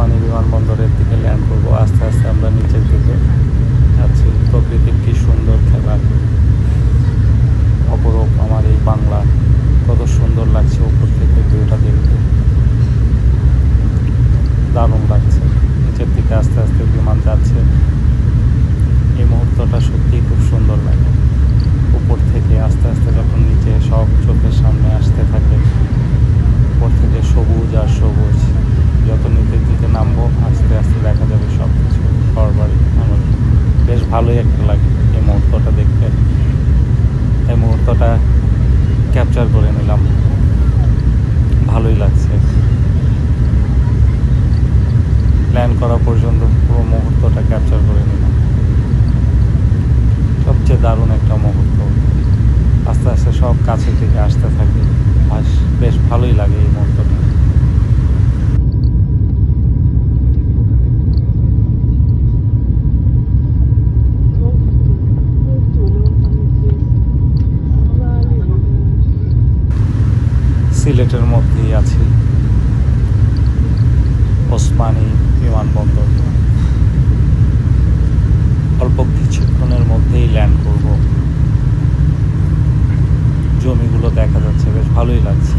ওসমানী বিমানবন্দরের দিকে ল্যান্ড করব। আস্তে আস্তে আমরা নিচের দিকে যাচ্ছি। প্রকৃতির কি সুন্দর খেলা, অপরূপ আমার এই বাংলা। কত সুন্দর লাগছে উপর থেকে ভিউটা দেখতে, দারুণ লাগছে। নিচের দিকে আস্তে আস্তে বিমান যাচ্ছে। এই মুহূর্তটা সত্যিই খুব সুন্দর লাগে। উপর থেকে আস্তে আস্তে যখন নিচে সব চোখের সামনে আসতে থাকে, উপর থেকে সবুজ আর সবুজ। যত নিচের দিকে নামবো আস্তে আস্তে দেখা যাবে সব কিছু ঘরবাড়ি। আমার বেশ ভালোই একটা লাগে এই মুহূর্তটা দেখতে। এই মুহূর্তটা ক্যাপচার করে নিলাম, ভালোই লাগছে। প্ল্যান করা পর্যন্ত পুরো মুহূর্তটা ক্যাপচার করে নিলাম। সবচেয়ে দারুণ একটা মুহূর্ত। আস্তে আস্তে সব কাছের দিকে আসতে থাকে, বেশ ভালোই লাগে এই মুহূর্তটা। সিলেটের মধ্যেই আছি, ওসমানী বিমানবন্দর। অল্প কিছুক্ষণের মধ্যেই ল্যান্ড করব। জমিগুলো দেখা যাচ্ছে, বেশ ভালোই লাগছে।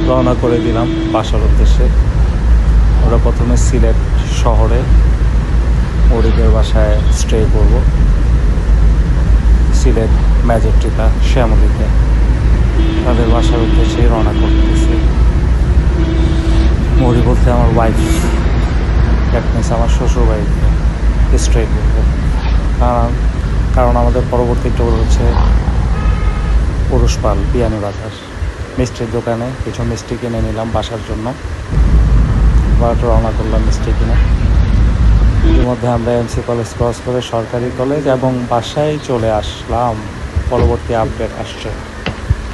রওনা করে দিলাম বাসার উদ্দেশ্যে। আমরা প্রথমে সিলেট শহরে ওরিদের বাসায় স্টে করব। সিলেট ম্যাজেস্টিকা শ্যামলীতে তাদের বাসার উদ্দেশ্যেই রওনা করতেছি। মরি বলতে আমার ওয়াইফ, দ্যাট মিনস আমার শ্বশুর বাড়িতে স্টে করব। কারণ আমাদের পরবর্তী ট্যুর হচ্ছে পুরুষপাল বিয়ানীবাজার। মিষ্টির দোকানে কিছু মিষ্টি কিনে নিলাম বাসার জন্য, আবার রওনা করলাম মিষ্টি কিনে। ইতিমধ্যে আমরা এমসি কলেজ ক্রস করে সরকারি কলেজ এবং বাসায় চলে আসলাম। পরবর্তী আপডেট আসছে।